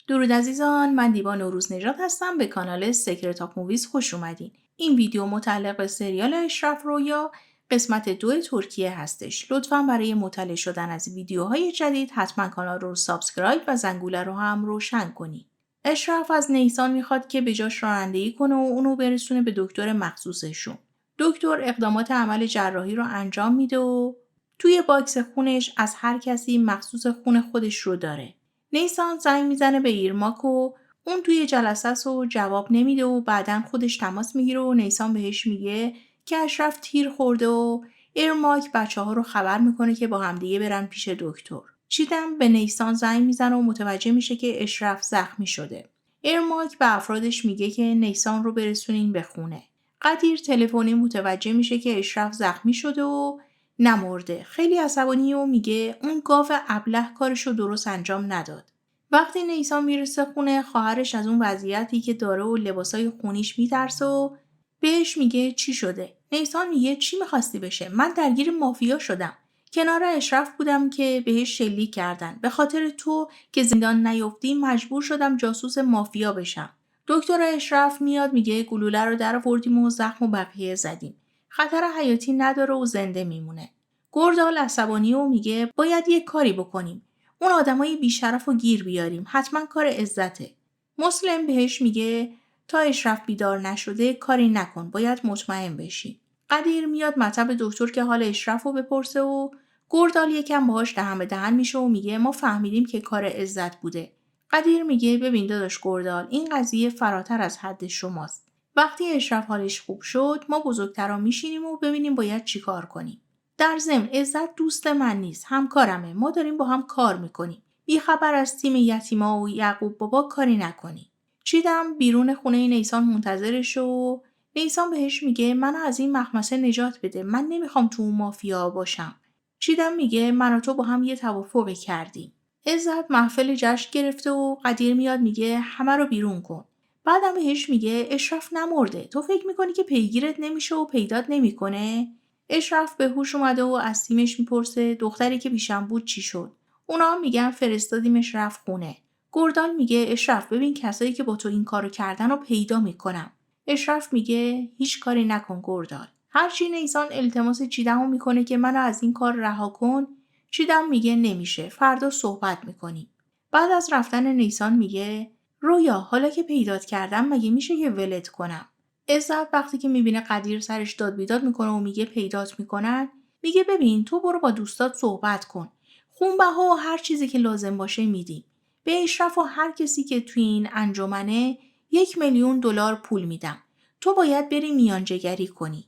درود عزیزان، من دیبا نوروز نژاد هستم. به کانال سکرت آف موویز خوش اومدین. این ویدیو متعلق به سریال اشرف رویا قسمت 2 ترکیه هستش. لطفاً برای مطلع شدن از ویدیوهای جدید حتما کانال رو سابسکرایب و زنگوله رو هم روشن کنید. اشرف از نیسان میخواد که به جاش رانندگی کنه و اونو برسونه به دکتر مخصوصشون. دکتر اقدامات عمل جراحی رو انجام میده و توی باکس خونش از هر کسی مخصوص خون خودش رو داره. نیسان زنگ میزنه به ایرماک و اون توی جلسه است و جواب نمیده و بعدن خودش تماس میگیره و نیسان بهش میگه که اشرف تیر خورده و ایرماک بچه‌ها رو خبر میکنه که با همدیگه برن پیش دکتر. چیدم به نیسان زنگ میزنه و متوجه میشه که اشرف زخمی شده. ایرماک به افرادش میگه که نیسان رو برسونین به خونه. قدیر تلفنی متوجه میشه که اشرف زخمی شده و نمرده. خیلی عصبانی و میگه اون گاو ابله کارشو درست انجام نداد. وقتی نیسان میرسه خونه، خواهرش از اون وضعیتی که داره و لباسای خونیش میترسه و بهش میگه چی شده. نیسان میگه چی میخواستی بشه؟ من درگیر مافیا شدم. کنار اشرف بودم که بهش شلیک کردن. به خاطر تو که زندان نیفتی مجبور شدم جاسوس مافیا بشم. دکتر اشرف میاد میگه گلوله رو درآوردیم و زخم و بقیه زدیم. خطر حیاتی نداره و زنده میمونه. گردال عصبانی و میگه باید یه کاری بکنیم. اون آدمای بیشرف و گیر بیاریم. حتما کار عزته. مسلم بهش میگه تا اشرف بیدار نشده کاری نکن. باید مطمئن بشی. قدیر میاد مطب دکتر که حال اشرف رو بپرسه و گردال یکم باهاش دهن به دهن میشه و میگه ما فهمیدیم که کار عزت بوده. قدیر میگه ببین داداش گردال، این قضیه فراتر از حد شماست. وقتی اشرف حالش خوب شد ما بزرگترا میشینیم و ببینیم باید چیکار کنیم. در ضمن عزت دوست من نیست، همکارمه. ما داریم با هم کار میکنیم. بی خبر از تیم یتیما و یعقوب بابا کاری نکنی. چیدم بیرون خونه نیسان منتظرش و نیسان بهش میگه منو از این مخمسه نجات بده. من نمیخوام تو اون مافیا باشم. چیدم میگه من و تو با هم یه توافقی کردیم. عزت محفل جشن گرفته و قدیر میاد میگه همه رو بیرون کن. بعدم بهش میگه اشرف نمرده. تو فکر میکنی که پیگیرت نمیشه و پیدات نمیکنه؟ اشرف به هوش اومده و از تیمش میپرسه دختری که پیشم بود چی شد. اونا هم میگن فرستادیمش رفت خونه. گردال میگه اشرف ببین کسایی که با تو این کارو کردن رو پیدا میکنم. اشرف میگه هیچ کاری نکن گردال. هرچی نیسان التماس چیدمو میکنه که منو از این کار رها کن، چیدم میگه نمیشه. فردا صحبت میکنیم. بعد از رفتن نیسان میگه رویا حالا که پیدات کردم مگه میشه که ولت کنم؟ عزت وقتی که میبینه قدیر سرش داد بیداد میکنه و میگه پیدات میکنن، میگه ببین تو برو با دوستات صحبت کن. خونبها و هر چیزی که لازم باشه میدی. به اشرف و هر کسی که توی این انجمنه 1,000,000 دلار پول میدم. تو باید بری میانجیگری کنی.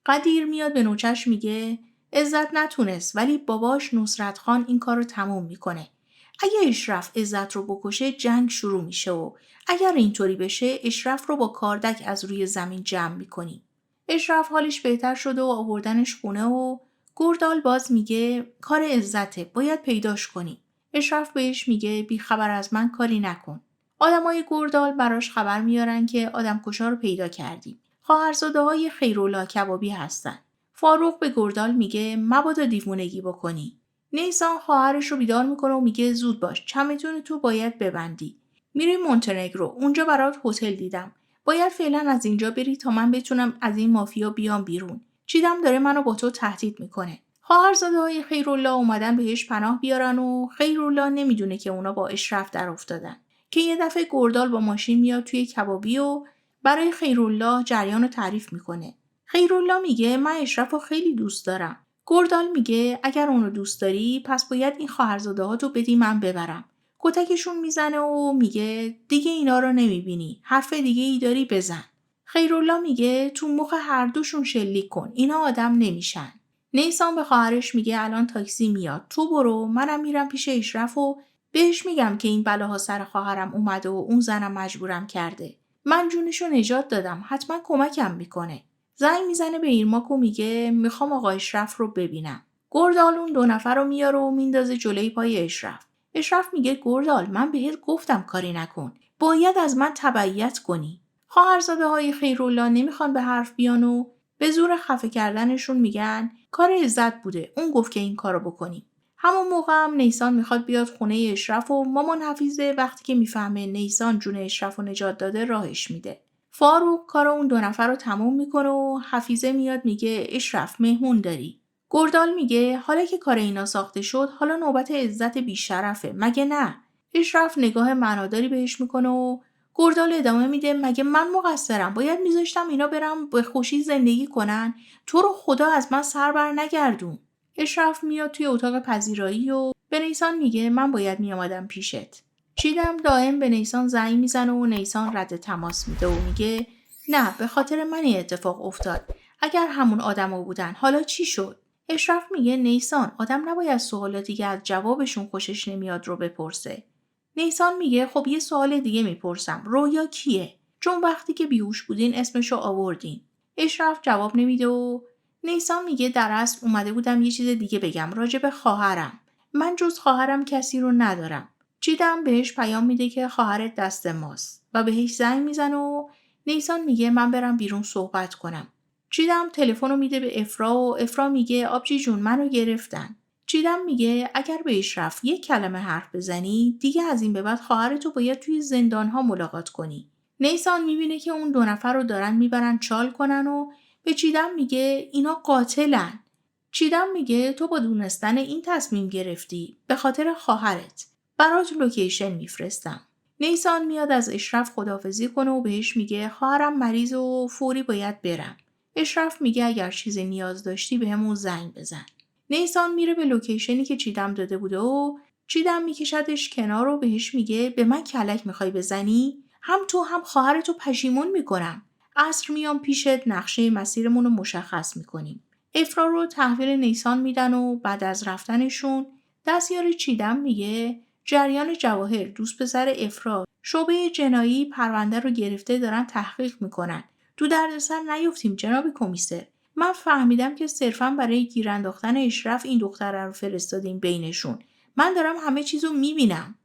قدیر میاد به نوچش میگه عزت نتونست ولی باباش نصرت خان این کارو تموم میکنه. اگه اشرف عزت رو بکشه جنگ شروع میشه و اگر اینطوری بشه اشرف رو با کاردک از روی زمین جمع میکنیم. اشرف حالش بهتر شده و آوردنش خونه و گردال باز میگه کار عزته باید پیداش کنی. اشرف بهش میگه بی خبر از من کاری نکن. آدمای گردال براش خبر میارن که آدم کشا رو پیدا کردیم. خواهرزاده‌های خیرالله کبابی هستن. فاروق به گردال میگه مبادا دیوونگی بکنی. نیسان خواهرش رو بیدار میکنه و میگه زود باش چمدون تو باید ببندی. میری مونتنگرو، اونجا برات هتل دیدم. باید فعلا از اینجا بری تا من بتونم از این مافیا بیام بیرون. چیدم داره منو با تو تهدید میکنه. خواهرزاده‌های خیرالله اومدن بهش پناه بیارن و خیرالله نمیدونه که اونا با اشرف در افتادن. که یه دفعه گردال با ماشین میاد توی کبابی و برای خیرالله جریان رو تعریف میکنه. خیرالله میگه من اشرف رو خیلی دوست دارم. گردال میگه اگر اونو دوست داری پس باید این خواهرزاده‌هاتو بدی من ببرم. کتکشون میزنه و میگه دیگه اینا رو نمیبینی. حرف دیگه ای داری بزن. خیرالله میگه تو مخ هر دوشون شلیک کن. اینا آدم نمیشن. نیسان به خواهرش میگه الان تاکسی میاد. تو برو منم میرم پیش اشرف و بهش میگم که این بلاها سر خواهرم اومده و اون زنم مجبورم کرده. من جونشو نجات دادم. حتما کمکم میکنه. زنگ میزنه به ایرماک و میگه میخوام آقا اشرف رو ببینم. گردال اون 2 نفر رو میاره و میندازه جلوی پای اشرف. اشرف میگه گردال من بهت گفتم کاری نکن. باید از من تبعیت کنی. خواهرزاده‌های خیرالله نمیخوان به حرف بیان و به زور خفه کردنشون میگن کار عزت بوده. اون گفت که این کارو بکنی. همون موقع هم نیسان میخواد بیاد خونه اشرف و مامان حفیظه وقتی که میفهمه نیسان جون اشرف رو نجات داده راهش میده. فاروق کار اون 2 نفر رو تموم میکنه و حفیظه میاد میگه اشرف مهمون داری. گردال میگه حالا که کار اینا ساخته شد حالا نوبت عزت بیشرفه مگه نه؟ اشرف نگاه معناداری بهش میکنه و گردال ادامه میده مگه من مقصرم؟ باید میذاشتم اینا برم به خوشی زندگی کنن. تو رو خدا از من سر بر نگردون. اشرف میاد توی اتاق پذیرایی و به نیسان میگه من باید میامدم پیشت. چیدم دائم به نیسان زنگ میزنه و نیسان رد تماس میده و میگه نه به خاطر من این اتفاق افتاد. اگر همون آدما بودن حالا چی شد؟ اشرف میگه نیسان آدم نباید سوالاتی که از جوابشون خوشش نمیاد رو بپرسه. نیسان میگه خب یه سوال دیگه میپرسم. رویا کیه؟ چون وقتی که بیهوش بودین اسمشو آوردین. اشرف جواب نمیده و نیسان میگه در اصل اومده بودم یه چیز دیگه بگم راجع به خواهرم. من جز خواهرم کسی رو ندارم. چیدم بهش پیام میده که خواهرت دست ماست و بهش زنگ میزنه و نیسان میگه من برم بیرون صحبت کنم. چیدم تلفن رو میده به افرا و افرا میگه آبجی جون منو گرفتن. چیدم میگه اگر به اشرف یک کلمه حرف بزنی دیگه از این به بعد خواهرتو باید توی زندان‌ها ملاقات کنی. نیسان میبینه که اون 2 نفر رو دارن میبرن چال کنن و به چیدم میگه اینا قاتلن. چیدم میگه تو با دونستن این تصمیم گرفتی به خاطر خواهرت. برات لوکیشن میفرستم. نیسان میاد از اشرف خداحافظی کنه و بهش میگه خواهرم مریض و فوری باید برم. اشرف میگه اگر چیزی نیاز داشتی بهمون زنگ بزن. نیسان میره به لوکیشنی که چیدم داده بوده و چیدم میکشدش کنار و بهش میگه به من کلک میخوای بزنی؟ هم تو هم خواهرتو پشیمون میکنم. عصر میام پیشت نقشه مسیرمون رو مشخص میکنیم. افرا رو تحویل نیسان میدن و بعد از رفتنشون دستیار چیدم میگه جریان جواهر دوست پسر افرا شعبه جنایی پرونده رو گرفته دارن تحقیق میکنن. تو دردسر نیفتیم جناب کمیسر. من فهمیدم که صرفاً برای گیر انداختن اشرف این دختره رو فرستادیم بینشون. من دارم همه چیزو میبینم.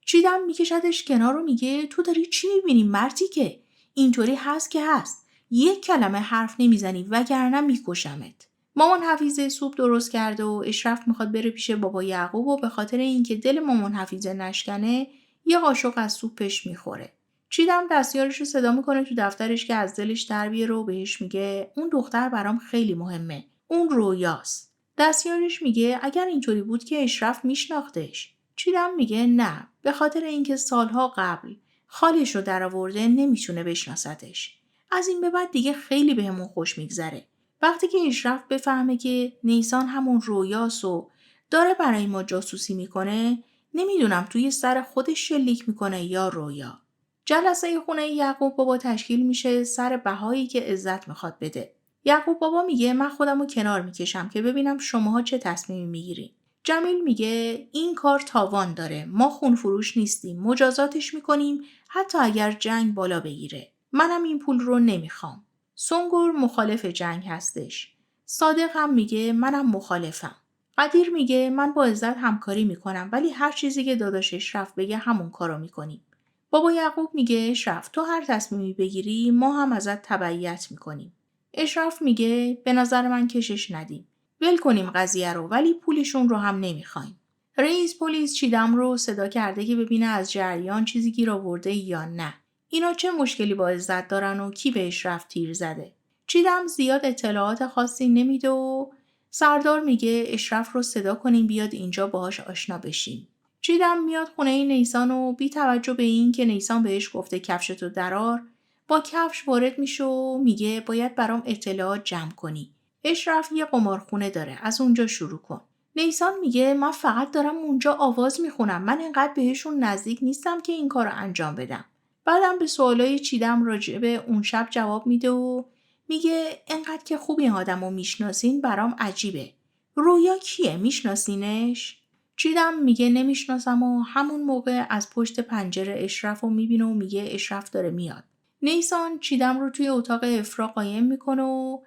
چیدم میکشدش کنار رو میگه تو داری چی میبینی مرتی که؟ اینطوری هست که هست. یک کلمه حرف نمیزنی وگرنه میکشمت. مامان حفیظه سوپ درست کرده و اشرف میخواد بره پیش بابا یعقوب و به خاطر اینکه دل مامان حفیظه نشکنه یه قاشق از سوپش میخوره. چیدم دستیارش رو صدا میکنه تو دفترش که از دلش در بیاره و بهش میگه اون دختر برام خیلی مهمه. اون رویاست. دستیارش میگه اگر اینطوری بود که اشرف میشناختش. چیدم میگه نه به خاطر اینکه سالها قبل خالش رو درآورده نمیتونه بشناستش. از این به بعد دیگه خیلی بهمون خوش میگذره. وقتی که اشرف بفهمه که نیسان همون رویاست و داره برای ما جاسوسی میکنه نمیدونم توی سر خودش شلیک میکنه یا رویا. جلسه خونه یعقوب بابا تشکیل میشه سر بهایی که عزت میخواد بده. یعقوب بابا میگه من خودمو کنار میکشم که ببینم شماها چه تصمیمی میگیرین. جمیل میگه این کار تاوان داره. ما خونفروش نیستیم. مجازاتش میکنیم حتی اگر جنگ بالا بگیره. منم این پول رو نمیخوام. سنگور مخالف جنگ هستش. صادق هم میگه منم مخالفم. قدیر میگه من با عزت همکاری میکنم ولی هر چیزی که داداش اشرف بگه همون کارو میکنیم. بابا یعقوب میگه اشرف تو هر تصمیمی بگیری ما هم ازت تبعیت میکنیم. اشرف میگه به نظر من کشش ندیم. ول کنیم قضیه رو ولی پولشون رو هم نمیخوایم. رئیس پلیس چیدم رو صدا کرده که ببینه از جریان چیزی گیر آورده یا نه. اینا چه مشکلی با عزت دارن و کی به اشرف تیر زده. چیدم زیاد اطلاعات خاصی نمیده و سردار میگه اشرف رو صدا کنیم بیاد اینجا باهاش آشنا بشیم. چیدم میاد خونه نیسان و بی توجه به این که نیسان بهش گفته کفشتو درار با کفش وارد میشه و میگه باید برام اطلاعات جمع کنی. اشرف یه قمارخونه داره از اونجا شروع کن. نیسان میگه من فقط دارم اونجا آواز میخونم. من اینقدر بهشون نزدیک نیستم که این کارو انجام بدم. بعدم به سوالای چیدم راجع به اون شب جواب میده و میگه اینقدر که خوب این آدمو میشناسین برام عجیبه. رویا کیه میشناسینش؟ چیدم میگه نمیشناسم و همون موقع از پشت پنجره اشرف رو میبینه و میگه اشرف داره میاد. نیسان چیدم رو توی اتاق افرا قایم میکنه و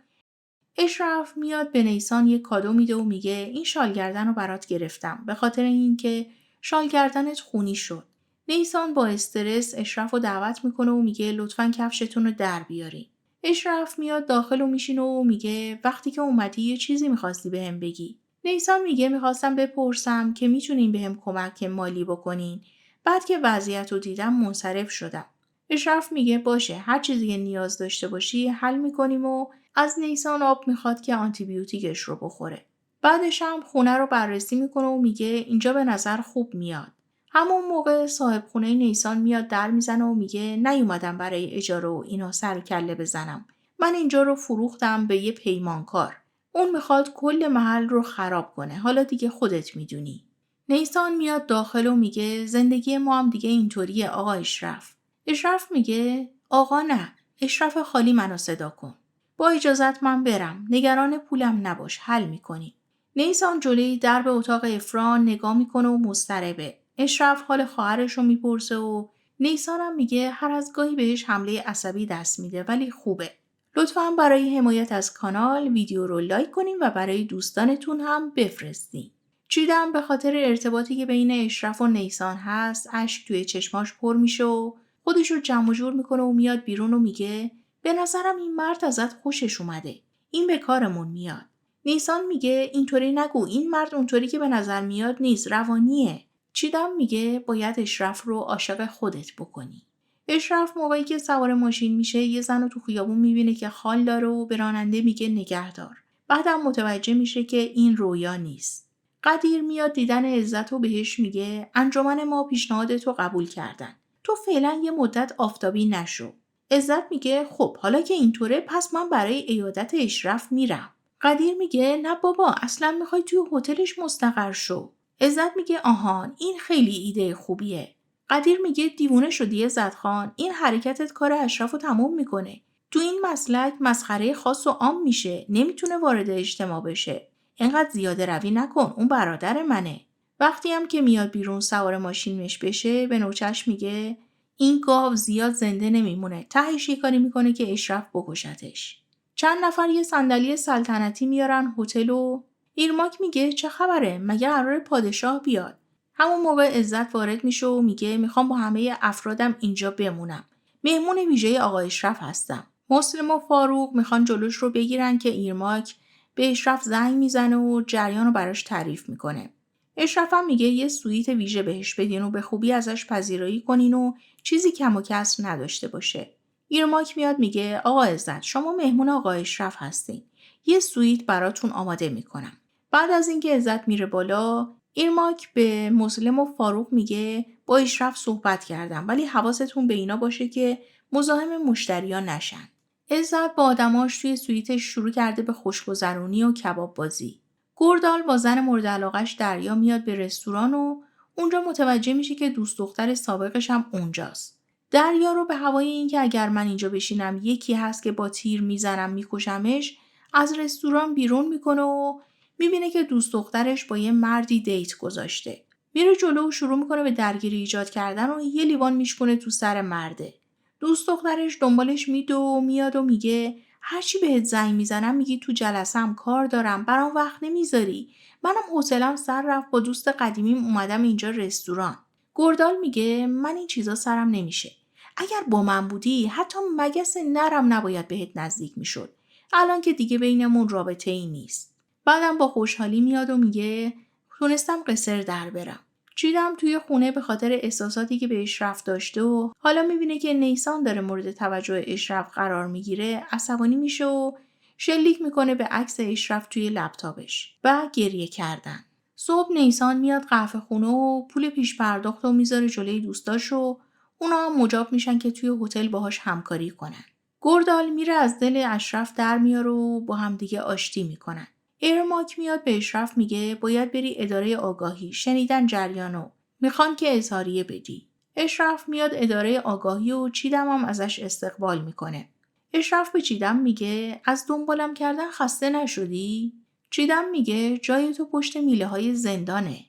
اشرف میاد به نیسان یه کادو میده و میگه این شال گردن رو برات گرفتم به خاطر اینکه شال گردنت خونی شد. نیسان با استرس اشرف رو دعوت میکنه و میگه لطفاً کفشتون رو در بیاری. اشرف میاد داخل و میشینه و میگه وقتی که اومدی یه چیزی میخواستی بهم بگی. نیسان میگه میخواستم بپرسم که میتونین بهم کمک مالی بکنین. بعد که وضعیت رو دیدم منصرف شدم. اشرف میگه باشه، هر چیزی که نیاز داشته باشی حل میکنیم و از نیسان آب میخواد که آنتیبیوتیکش رو بخوره. بعدش هم خونه رو بررسی میکنه و میگه اینجا به نظر خوب میاد. همون موقع صاحب خونه نیسان میاد در میزنه و میگه نیومدم برای اجاره و اینا سر کله بزنم. من اینجا رو فروختم به یه پیمانکار. اون میخواد کل محل رو خراب کنه. حالا دیگه خودت میدونی. نیسان میاد داخل و میگه زندگی ما هم دیگه اینطوریه آقا اشرف. اشرف میگه آقا نه. اشرف خالی منو صدا کن. با اجازت من برم. نگران پولم نباش. حل میکنی. نیسان جلوی درب اتاق افران نگاه میکنه و مضطربه. اشرف حال خواهرش رو میپرسه و نیسان هم میگه هر از گاهی بهش حمله عصبی دست میده ولی خوبه. لطفاً برای حمایت از کانال ویدیو رو لایک کنین و برای دوستانتون هم بفرستین. چیدم به خاطر ارتباطی که بین اشرف و نیسان هست اشک توی چشماش پر میشه و خودش رو جمع و جور میکنه و میاد بیرون و میگه به نظرم این مرد ازت خوشش اومده. این به کارمون میاد. نیسان میگه اینطوری نگو، این مرد اونطوری که به نظر میاد نیست، روانیه. چیدم میگه باید اشرف رو عاشق خودت بکنی. اشرف موقعی که سوار ماشین میشه یه زن رو تو خیابون میبینه که خال داره و به راننده میگه نگهدار. بعدم متوجه میشه که این رویا نیست. قدیر میاد دیدن عزت و بهش میگه انجمن ما پیشنهادت رو قبول کردن. تو فعلا یه مدت آفتابی نشو. عزت میگه خب حالا که اینطوره پس من برای عیادت اشرف میرم. قدیر میگه نه بابا، اصلا میخوای توی هتلش مستقر شو. عزت میگه آهان این خیلی ایده خوبیه. قدیر میگه دیوونه شدی عزت خان، این حرکتت کار اشرف رو تموم میکنه. تو این مسلک مسخره خاص و عام میشه، نمیتونه وارد اجتماع بشه. اینقدر زیاده روی نکن، اون برادر منه. وقتی هم که میاد بیرون سوار ماشینش بشه به نوچش میگه این گاو زیاد زنده نمیمونه، تهش یه کاری میکنه که اشرف بکشتش. چند نفر یه صندلی سلطنتی میارن هتل و ایرماک میگه چه خبره، مگه قرار پادشاه بیاد؟ همون موقع عزت وارد میشه و میگه میخوام با همه افرادم اینجا بمونم. مهمون ویژه آقا اشرف هستم. مسلم و فاروق میخوان جلوش رو بگیرن که ایرماک به اشرف زنگ میزنه و جریان رو براش تعریف میکنه. اشرف هم میگه یه سویت ویژه بهش بدین و به خوبی ازش پذیرایی کنین و چیزی کم و کسر نداشته باشه. ایرماک میاد میگه آقا عزت شما مهمون آقا اشرف هستین. یه سویت براتون آماده میکنم. بعد از اینکه عزت میره بالا، ایرماک به مسلم و فاروق میگه با اشرف صحبت کردم ولی حواستون به اینا باشه که مزاحم مشتریا نشن. عزت با آدماش توی سویتش شروع کرده به خوشگذرونی و کباب بازی. گردال با زن مورد علاقش دریا میاد به رستوران و اونجا متوجه میشه که دوست دختر سابقش هم اونجاست. دریا رو به هوای اینکه اگر من اینجا بشینم یکی هست که با تیر میزنم میکشمش از رستوران بیرون میکنه و میبینه که دوست دخترش با یه مردی دیت گذاشته. میره جلو و شروع میکنه به درگیری ایجاد کردن و یه لیوان میشکنه تو سر مرده. دوست دخترش دنبالش میاد و میگه هرچی بهت زنگ میزنم میگی تو جلسم کار دارم، برام وقت نمیذاری. منم حوصله‌ام سر رفت، با دوست قدیمیم اومدم اینجا رستوران. گردال میگه من این چیزا سرم نمیشه. اگر با من بودی حتی مگس نرم نباید بهت نزدیک میشد. الان که دیگه بینمون رابطه ای نیست. بعدم با خوشحالی میاد و میگه تونستم قصر در برم. چیدم توی خونه به خاطر احساساتی که به اشرف داشته و حالا میبینه که نیسان داره مورد توجه اشرف قرار میگیره عصبانی میشه و شلیک میکنه به عکس اشرف توی لپتاپش و گریه کردن. صبح نیسان میاد قهوه خونه و پول پیش پرداخت و میذاره جلوی دوستاش و اونا هم مجاب میشن که توی هتل باهاش همکاری کنن. گردال میره از دل اشرف در میاره و با همدیگه آشتی میکنن. ایرماک میاد به اشرف میگه باید بری اداره آگاهی، شنیدن جریانو. میخوان که اظهاریه بدی. اشرف میاد اداره آگاهی و چیدم هم ازش استقبال میکنه. اشرف به چیدم میگه از دنبالم کردن خسته نشدی؟ چیدم میگه جای تو پشت میله های زندانه.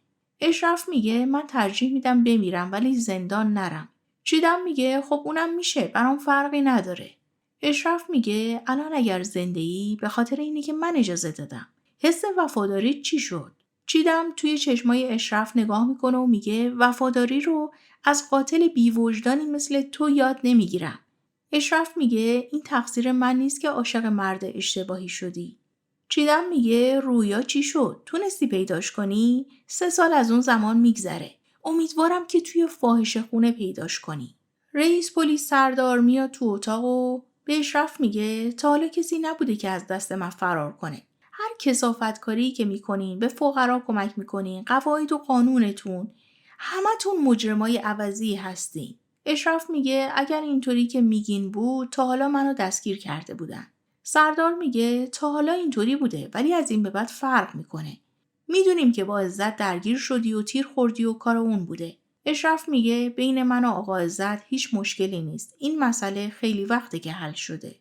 اشرف میگه من ترجیح میدم بمیرم ولی زندان نرم. چیدم میگه خب اونم میشه، برام فرقی نداره. اشرف میگه الان اگر زنده‌ای به خاطر اینی که من اجازه دادم. حس وفاداری چی شد؟ چیدم توی چشمای اشرف نگاه میکنه و میگه وفاداری رو از قاتل بی‌وجدانی مثل تو یاد نمیگیرم. اشرف میگه این تقصیر من نیست که عاشق مرد اشتباهی شدی. چیدم میگه رویا چی شد؟ تونستی پیداش کنی؟ 3 سال از اون زمان میگذره. امیدوارم که توی فاحشه خونه پیداش کنی. رئیس پلیس سردار میاد تو اتاق و به اشرف میگه تا حالا کسی نبوده که از دست من فرار کنه. هر کثافتکاری که میکنین، به فقرا کمک میکنین، قواعد و قانونتون، همتون مجرمای عوضی هستین. اشرف میگه اگر اینطوری که میگین بود تا حالا منو دستگیر کرده بودن. سردار میگه تا حالا اینطوری بوده ولی از این به بعد فرق میکنه. میدونیم که با عزت درگیر شدی و تیر خوردی و کار اون بوده. اشرف میگه بین من و آقا عزت هیچ مشکلی نیست. این مسئله خیلی وقته که حل شده.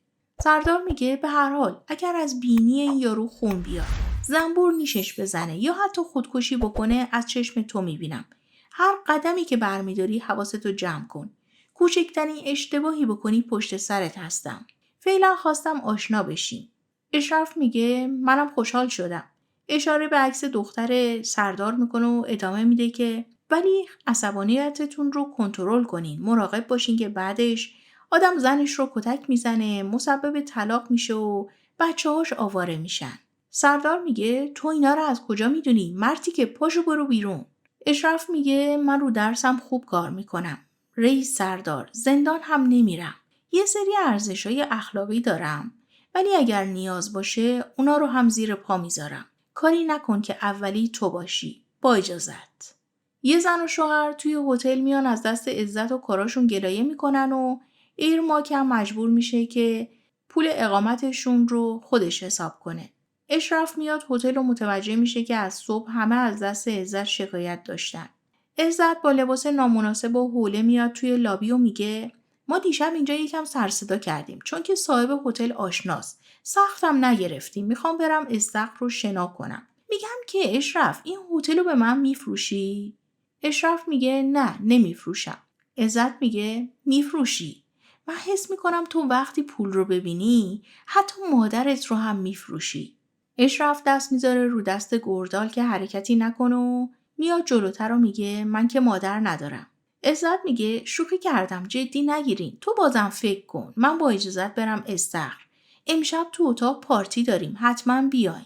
سردار میگه به هر حال اگر از بینی این یارو خون بیاد، زنبور نیشش بزنه یا حتی خودکشی بکنه، از چشم تو میبینم. هر قدمی که برمیداری حواستو جمع کن. کوچکترین اشتباهی بکنی پشت سرت هستم. فعلا خواستم آشنا بشیم. اشرف میگه منم خوشحال شدم. اشاره به عکس دختر سردار میکنه و ادامه میده که ولی عصبانیتتون رو کنترل کنین. مراقب باشین که بعدش آدم زنش رو کتک میزنه، مسبب طلاق میشه و بچه‌هاش آواره میشن. سردار میگه تو اینا رو از کجا میدونی؟ مرتی که پاشو برو بیرون. اشرف میگه من رو درسم خوب کار میکنم. رئیس سردار، زندان هم نمیرم. یه سری ارزش‌های اخلاقی دارم. ولی اگر نیاز باشه اونا رو هم زیر پا میذارم. کاری نکن که اولی تو باشی. با اجازت. یه زن و شوهر توی هتل میان از دست عزت و کاراشون گلایه میکنن و ایرماک هم مجبور میشه که پول اقامتشون رو خودش حساب کنه. اشرف میاد هتل و متوجه میشه که از صبح همه از دست عزت شکایت داشتن. عزت با لباس نامناسب و حوله میاد توی لابی و میگه ما دیشب اینجا یکم سر صدا کردیم چون که صاحب هتل آشناست. سختم نگرفتیم. میخوام برم استخر رو شنا کنم. میگم که اشرف این هتل رو به من میفروشی؟ اشرف میگه نه نمیفروشم. عزت میگه میفروشی. من حس میکنم تو وقتی پول رو ببینی حتی مادرت رو هم میفروشی. اشرف دست میذاره رو دست گردال که حرکتی نکنه و میاد جلوتر و میگه من که مادر ندارم. عزت میگه شوخی کردم، جدی نگیرین. تو بازم فکر کن. من با اجازت برم استخر. امشب تو اتاق پارتی داریم. حتما بیاین.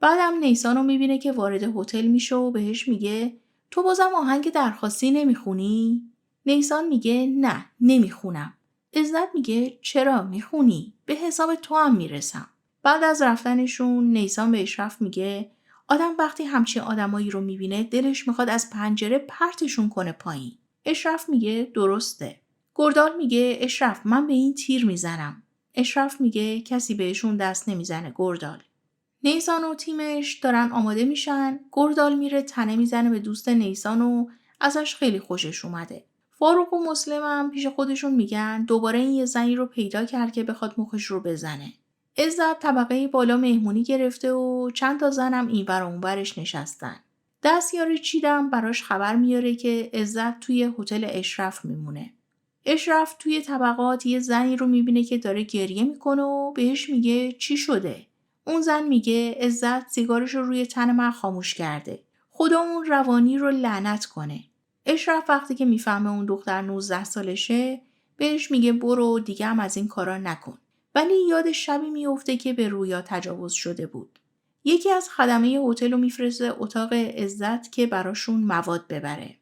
بعدم نیسان رو میبینه که وارد هتل میشه و بهش میگه تو بازم آهنگ درخواستی نمیخونی؟ نیسان میگه نه نمیخونم. عزت میگه چرا میخونی؟ به حساب تو هم میرسم. بعد از رفتنشون نیسان به اشرف میگه آدم وقتی همچین آدمایی رو میبینه دلش میخواد از پنجره پرتشون کنه پایین. اشرف میگه درسته. گردال میگه اشرف من به این تیر میزنم. اشرف میگه کسی بهشون دست نمیزنه گردال. نیسان و تیمش دارن آماده میشن. گردال میره تنه میزنه به دوست نیسان و ازش خیلی خوشش اومده. فاروق و مسلم هم پیش خودشون میگن دوباره این یه زنی رو پیدا کرد که بخواد مخش رو بزنه. عزت طبقه بالا مهمونی گرفته و چند تا زنم اینور و اونورش نشستن. دستیار چیدم براش خبر میاره که عزت توی هتل اشرف میمونه. اشرف توی طبقات یه زنی رو میبینه که داره گریه میکنه و بهش میگه چی شده؟ اون زن میگه عزت سیگارش رو روی تن من خاموش کرده. خدا اون روانی رو لعنت کنه. اشرف وقتی که میفهمه اون دختر 19 سالشه بهش میگه برو دیگه هم از این کارا نکن. ولی یاد شبی میفته که به رویا تجاوز شده بود. یکی از خدمه هتل رو میفرسته اتاق عزت که براشون مواد ببره.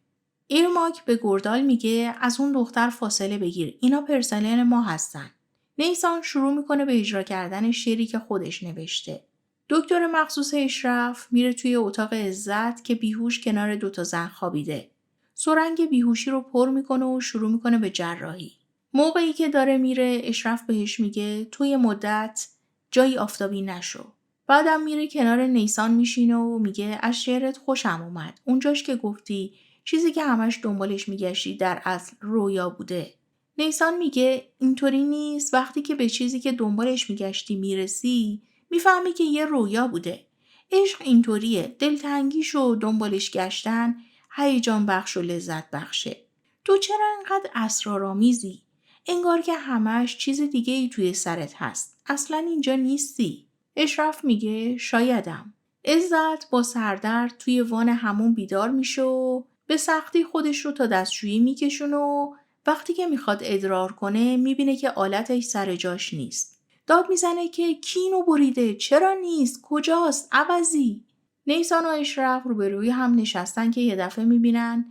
ایرماک به گردال میگه از اون دختر فاصله بگیر. اینا پرسنل ما هستن. نیسان شروع میکنه به اجرا کردن شعری که خودش نوشته. دکتر مخصوص اشرف میره توی اتاق عزت که بیهوش کنار 2 تا زن خوابیده. سرنگ بیهوشی رو پر میکنه و شروع میکنه به جراحی. موقعی که داره میره اشرف بهش میگه توی مدت جایی آفتابی نشو. بعدم میره کنار نیسان میشینه و میگه از شعرت خوشم اومد. اونجاش که گفتی چیزی که همش دنبالش میگشتی در اصل رویا بوده. نیسان میگه اینطوری نیست. وقتی که به چیزی که دنبالش میگشتی میرسی میفهمی که یه رویا بوده. عشق اینطوریه. دلتنگیش و دنبالش گشتن هیجان بخش و لذت بخشه. تو چرا انقدر اسرارآمیزی؟ انگار که همش چیز دیگه ای توی سرت هست. اصلا اینجا نیستی. اشرف میگه شایدم. عزت با سردرد توی وان همون بیدار میشه و به سختی خودش رو تا دستشویی میکشونه و وقتی که میخواد ادرار کنه میبینه که آلتش سر جاش نیست. داد میزنه که کینو بریده، چرا نیست، کجاست، عوضی. نیسان و اشرف روبروی هم نشستن که یه دفعه میبینن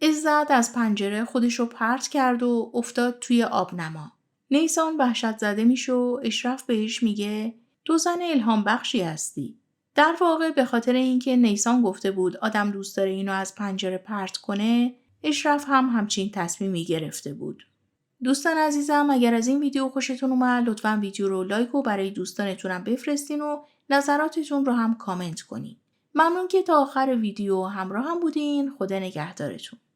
عزت از پنجره خودشو پرت کرد و افتاد توی آبنما. نیسان وحشت زده میشه و اشرف بهش میگه تو زن الهام بخشی هستی. در واقع به خاطر اینکه نیسان گفته بود آدم دوست داره اینو از پنجره پرت کنه، اشرف هم همچین تصمیمی گرفته بود. دوستان عزیزم، اگر از این ویدیو خوشتون اومد لطفاً ویدیو رو لایک و برای دوستانتونم بفرستین و نظراتتون رو هم کامنت کنین. ممنون که تا آخر ویدیو همراه هم بودین. خدا نگهدارتون.